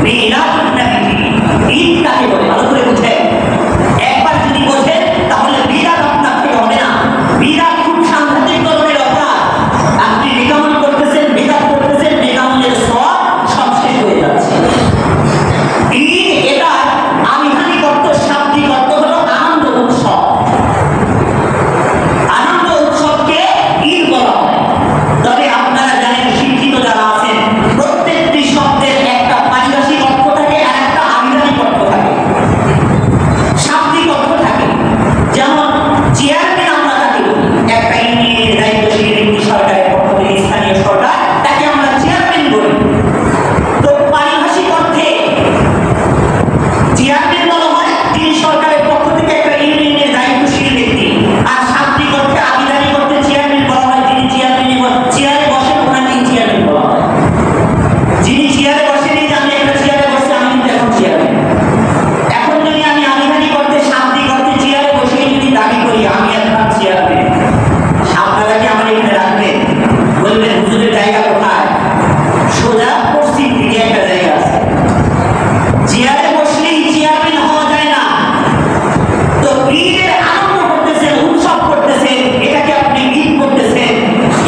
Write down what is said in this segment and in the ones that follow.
মিলাদুন নবী ঈদ কাকে বলে ভালো করে বুঝেন। একবার যদি বোঝেন তাহলে বিরাট আপনার থেকে হবে না। বিরাট খুব সাংঘাতিক ধরনের অপরাধ। আপনি নিকামন করতেছেন, বিদাত করতেছেন, নিকামনের সওয়াব সব শেষ হয়ে যাচ্ছে। ঈদ এটা আবিধানিক অর্থ, শাব্দিক অর্থ হলো আনন্দ উৎসব। আনন্দ উৎসবকে ঈদ বলা হয়। তবে আপনারা জানেন, শিক্ষিত যারা আছেন, প্রত্যেকটি শব্দের একটা পারিভাষিক অর্থ থাকে আর একটা আবিধানিক অর্থ থাকে, শাব্দিক অর্থ থাকে। যেমন চেয়ারম্যান আমরা তাকে বলি, একটা ইউনিয়নের দায়িত্বশীল ব্যক্তি, সরকারের পক্ষ থেকে স্থানীয় সরকার, তাকে আমরা চেয়ারম্যান বলি। তো পারিভাষিক অর্থে চেয়ারম্যান বলা হয় যিনি সরকারের পক্ষ থেকে একটা ইউনিয়নের দায়িত্বশীল ব্যক্তি, আর শাব্দিক অর্থে আবিধানিক অর্থে চেয়ারম্যান বলা হয় যিনি চেয়ারে বসেন, ওনাকে চেয়ারম্যান বলা হয়। যিনি চেয়ারে বসেন, এই যে আমি একটা চেয়ারে বসে, আমি কিন্তু এখন চেয়ারম্যান। এখন যদি আমি আবিধানিক অর্থে, শাব্দিক অর্থে চেয়ারে বসে যদি দাবি করি আমি এখন চেয়ারম্যান, আপনারা কি আমার এখানে রাখবেন? বলবেন হুজুরের জায়গা কোথায়? সোজা পশ্চিম দিকে একটা জায়গা আছে। চেয়ারে বসলেই চেয়ারম্যান হওয়া যায় না। তো ঈদের আনন্দ করতেছেন, উৎসব করতেছেন, এটাকে আপনি ঈদ করতেছেন।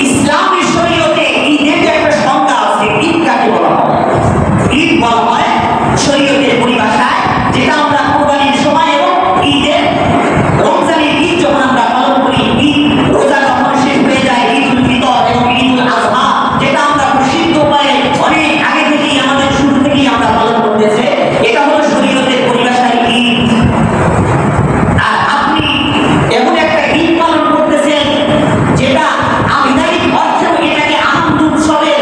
ইসলামী শরীয়তে ঈদের যে একটা সংজ্ঞা আছে, ঈদ কাকে বলা হয়? ঈদ বলা হয় শরীয়তের পরিভাষায়, যেটা আমরা কুরবানির সময় এবং ঈদের রমজানের ঈদ যখন আমরা পালন করি, ঈদ রোজা যখন শেষ হয়ে যায়, ঈদুল ফিতর এবং ঈদুল আযহা, যেটা আমরা প্রসিদ্ধ উপায়ে অনেক আগে থেকেই, আমাদের শুরু থেকেই আমরা পালন করতেছে, এটা হলো শরীয়তের পরিভাষায় ঈদ। আর আপনি এমন একটা ঈদ পালন করতেছেন যেটা আবিধানিক অর্থেও এটাকে আনন্দ উৎসবের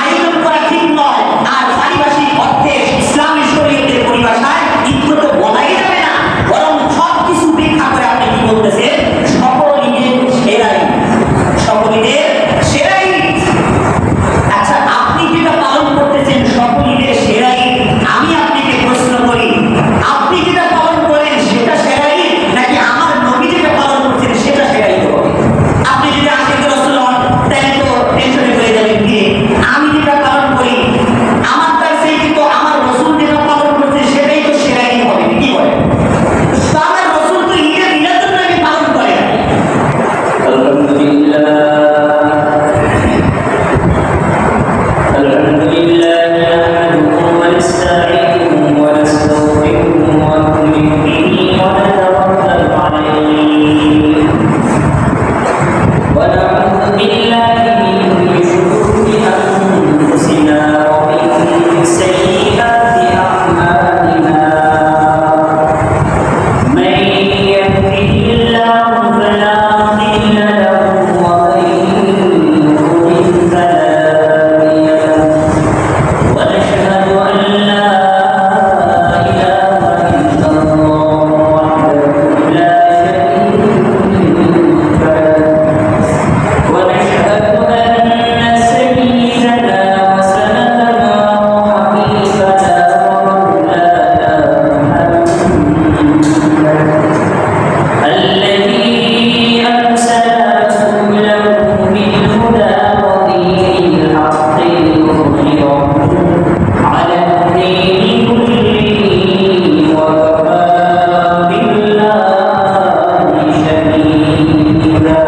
আয়োজন করা ঠিক নয়, আর পারিভাষিক অর্থে ইসলামী শরীয়তের পরিভাষায় ঈদকে তো বলাই যাবে না, বরং সব কিছু ব্যাখ্যা করে আপনি কি বলতেছেন? সকল ঈদের সেরা ঈদ, সকল ঈদের সেরা ঈদ। আচ্ছা, আপনি যেটা পালন করতেছেন সকল ঈদের সেরা ঈদ, আমি আপনাকে প্রশ্ন করি, আপনি যেটা পালন করেন সেটা সেরা ঈদ, নাকি আমার নবী যেটা পালন করছেন সেটা সেরা ঈদ হবে? আপনি যদি আশিক রাসূল হন তাহলে তো টেনশনে হয়ে যাবেন, কি আমি যেটা পালন করি আমার তার সেই কিন্তু আমার রাসূল যেটা পালন করছে সেটাই তো সেরা ঈদ হবে, কি বলেন? তো আমার রাসূল তো ঈদের মিলাদুন নবী পালন করেন। الحمد لله نحمده ونستعينه ونستغفره ونؤمن به ونتوكل عليه ونعوذ بالله من شرور أنفسنا ومن سيئات أعمالنا من يهده الله فلا مضل له ومن يضلل فلا ونشهد أن لا إله إلا الله وحده لا شريك له ونشهد أن سيدنا وسندنا وحبيبنا ومولانا محمد الذي أرسل رسوله بالهدى ودين الحق ليظهره على الدين كله وكفى بالله شهيدا.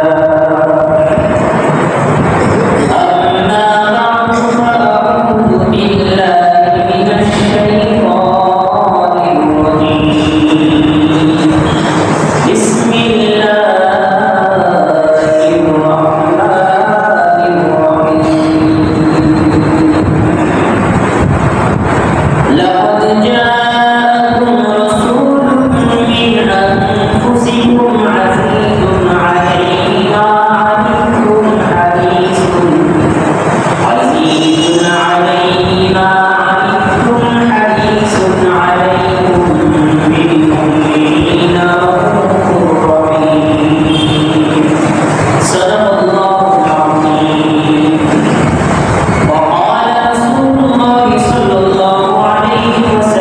أما بعد فأعوذ بالله من الشيطان الرجيم. بسم الله الرحمن الرحيم. لقد جاءكم رسول من أنفسكم عزيز عليه ما عنتم حريص عليكم بالمؤمنين رؤوف رحيم. صدق الله العظيم. وقال رسول الله صلى الله عليه وسلم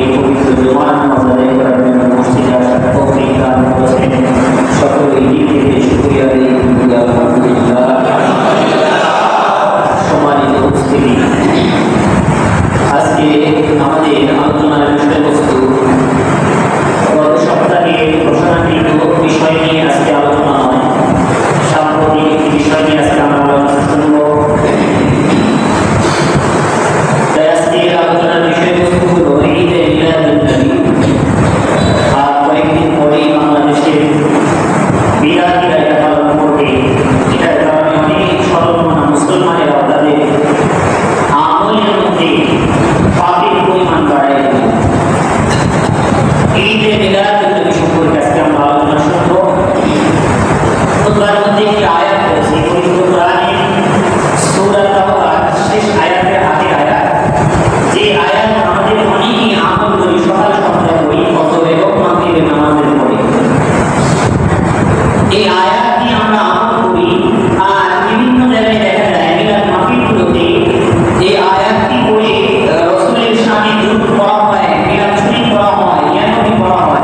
এই পবিত্র জুমার নামাজ আদায় করার জন্য মসজিদে আসার তৌফিক দান করেছেন। সকলে এই দিক থেকে শুকরিয়া আদায় করি আলহামদুলিল্লাহ। সম্মানিত উপস্থিতি, আজকে আমাদের আলোচনার বিষয়বস্তু গত সপ্তাহে ঘোষণাকৃত বিষয় নিয়ে আজকে আলোচনা হয়। সাম্প্রতিক একটি বিষয় নিয়ে আজকে আমরা আলোচনা শুনব। তাই আজকে আলোচনার বিষয়বস্তু হলো ঈদে মিলাদুন নবী। আর কয়েকদিন পরেই বাংলাদেশের বিরাগীরা এটা পালন করবে। এটার কারণে অনেক সর্বমনা মুসলমানেরা তাদের আমলের মধ্যে পাপের পরিমাণ বাড়ায় দেবে। ঈদে মিলাদুন নবী সম্পর্কে আজকে আমরা আলোচনা শুনব। খুতবার মধ্যে একটি আয়াত রয়েছে, পবিত্র কোরআনের সূরা তাওবার শেষ আয়াতের আগের আয়াত, যে আয়াত আমাদের অনেকেই আমল করি, সকাল সন্ধ্যা করি, ফজর এবং মাগরিবের নামাজের পরে। এই আয়াত নিয়ে আমরা আমল করি, আর বিভিন্ন জায়গায় দেখা যায় মিলাদ মাহফিলগুলোতে এই আয়াতটি পড়ে রাসূলের শানে দুরূদ পড়া হয়, মিলাদ শরীফ পড়া হয়, ইয়ানবী পড়া হয়।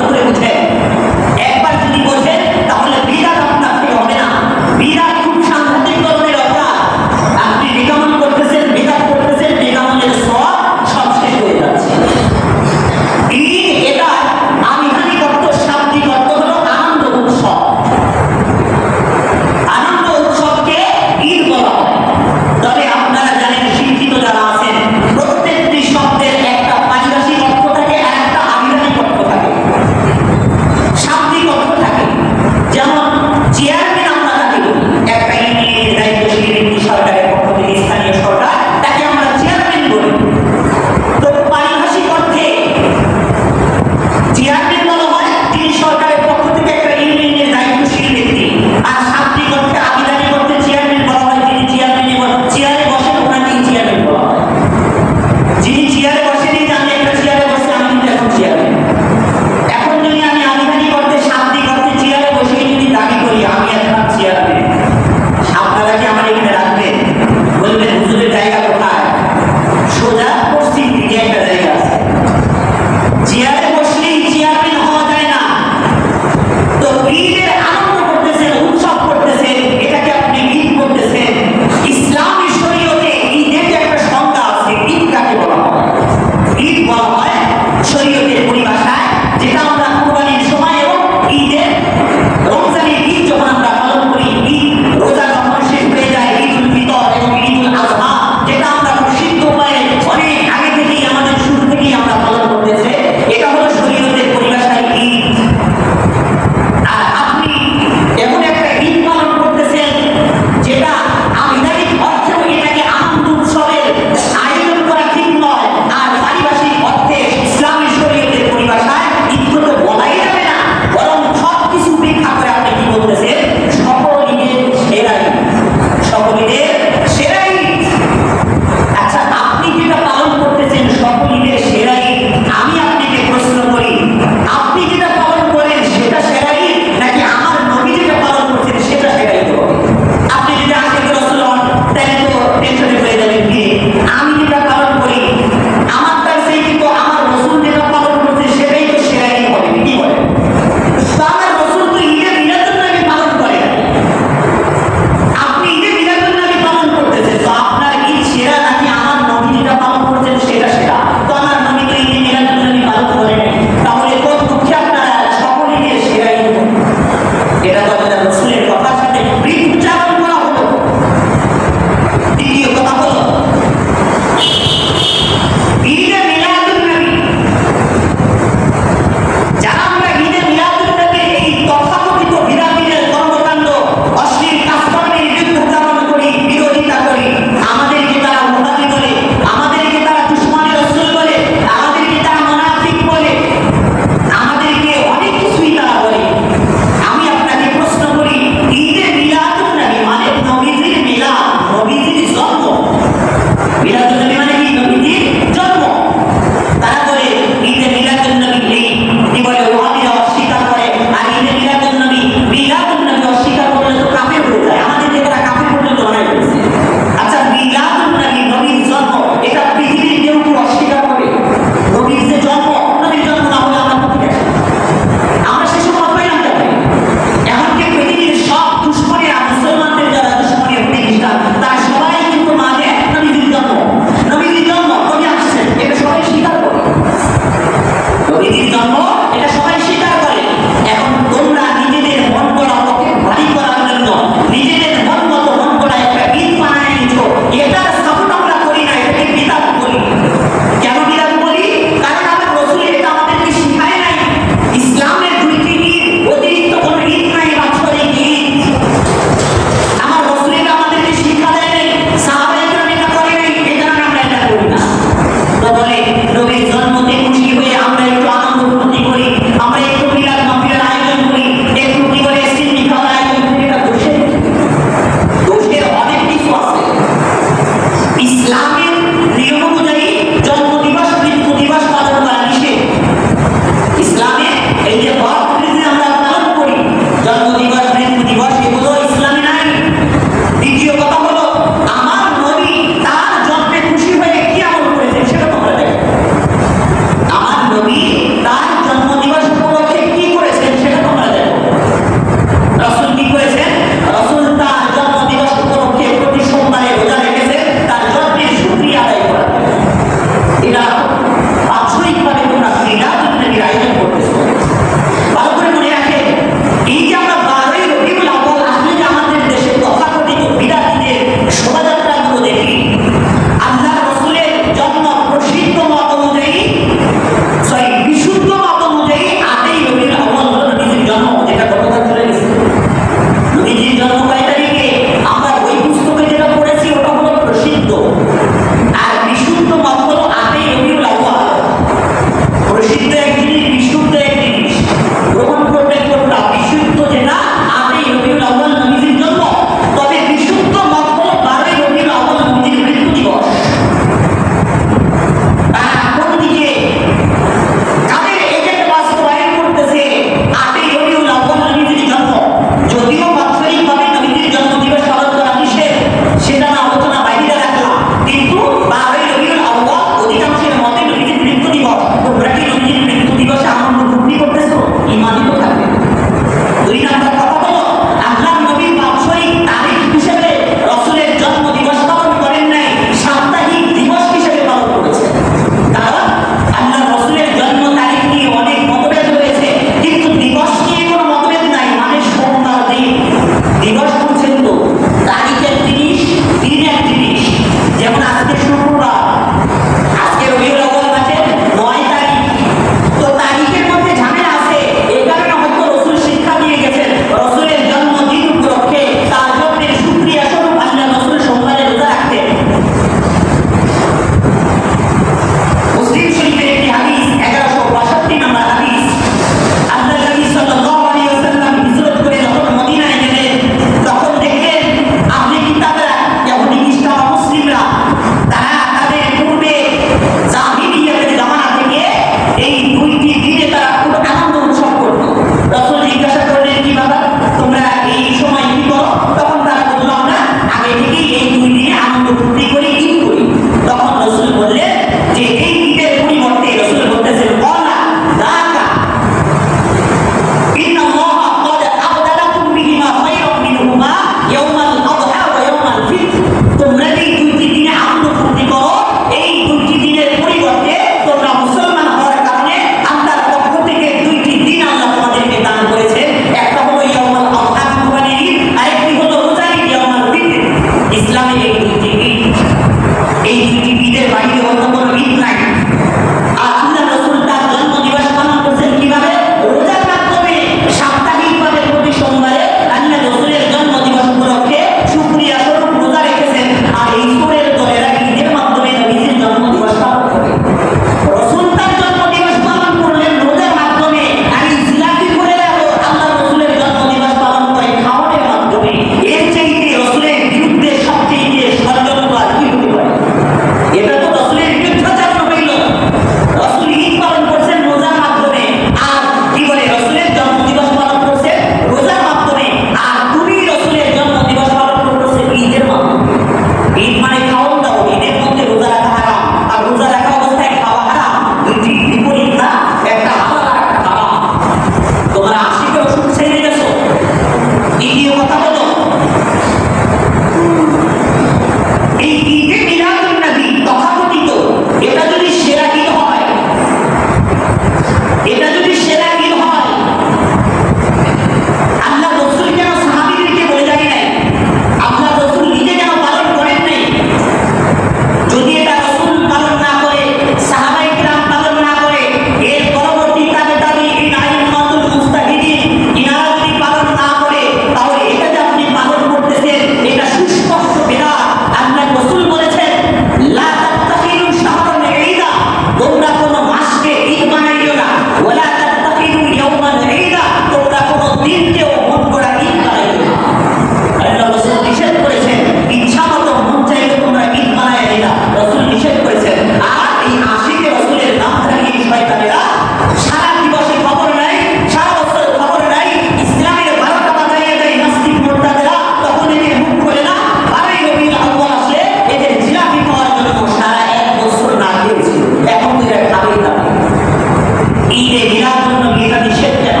মিলাদুন নবী এটা নিষেধ কেন?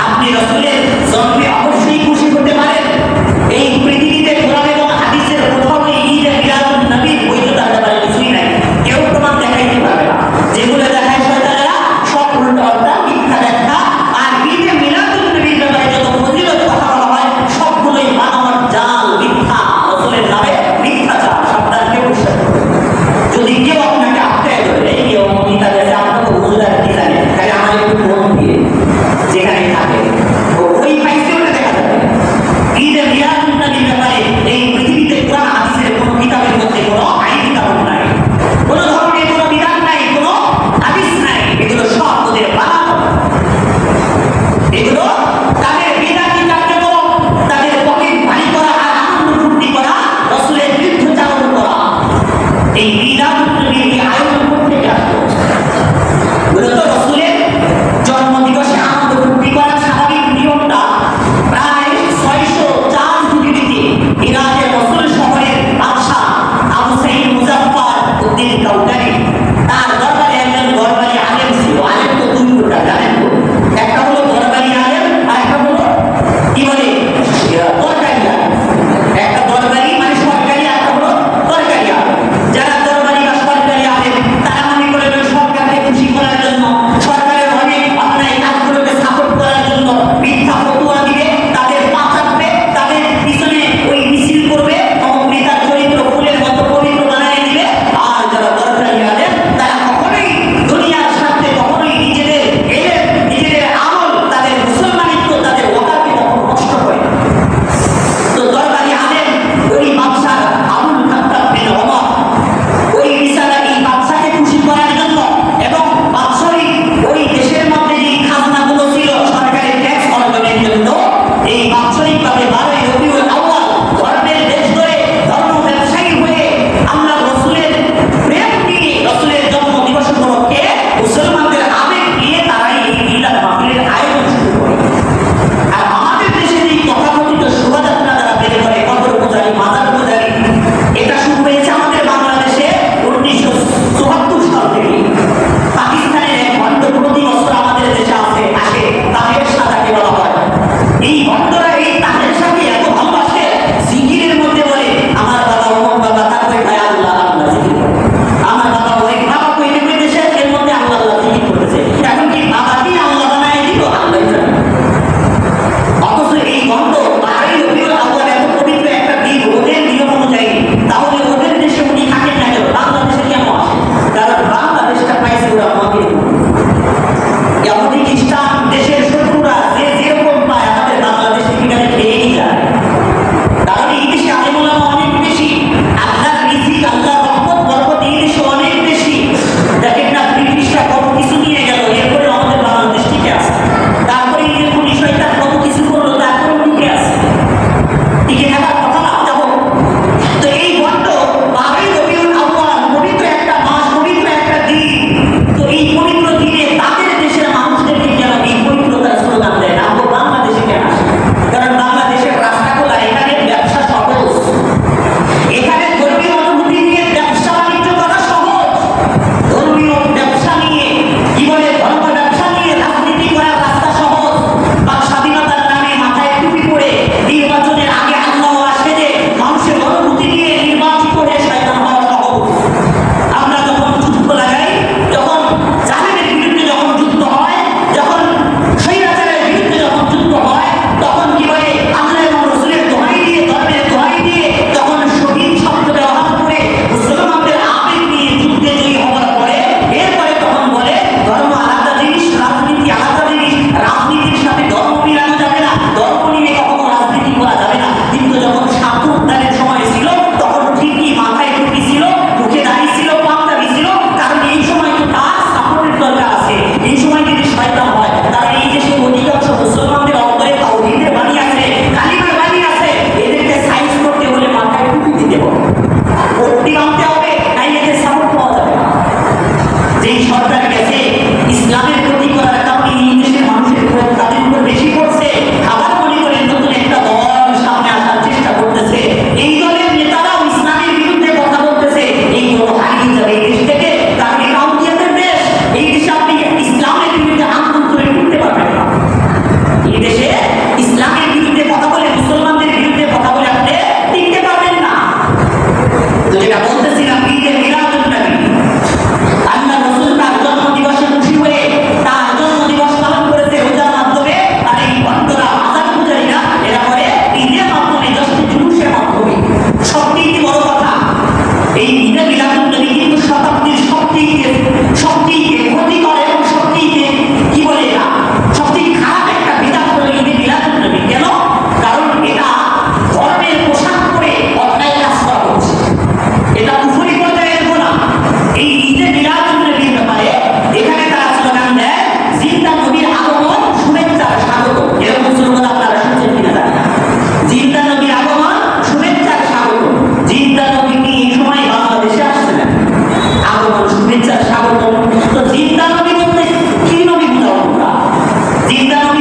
আপনি রাসূলের জন্মে অবশ্যই খুশি হতে পারেন। এই পৃথিবীতে কোরআন এবং হাদিসের কোথাও এই ঈদে মিলাদুন নবীর বৈধতার ব্যাপারে কিছুই নাই। কেউ প্রমাণ দেখাইতে পারবে না। যেগুলো দেখায় শয়তানেরা সব উল্টা-পাল্টা মিথ্যা ব্যাখ্যা। আর ঈদে মিলাদুন নবীর ব্যাপারে যত ফজিলত কথা বলা হয় সবগুলোই বানোয়াট জাল, মিথ্যা, রাসূলের নামে মিথ্যাচার। সাবধান, কেউ বিশ্বাস করবে না। যদি কেউ আপনাকে আটকায় ধরে এই কেউ কিতাবে আছে আপনাকে হুজুর আর কি জানে, তাহলে আমার একটু জিন্দা নবীর আগমন শুভেচ্ছার স্বাগত, এরকম স্লোগান আপনারা শুনছেন কিনা জানি না। জিন্দা নবীর আগমন শুভেচ্ছার স্বাগত। জিন্দা নবী কি এই সময় বাংলাদেশে আসছিলেন? আগমন শুভেচ্ছার স্বাগত। তো জিন্দা নবী বলতে কি নবী বুঝাবো আমরা? জিন্দা নবী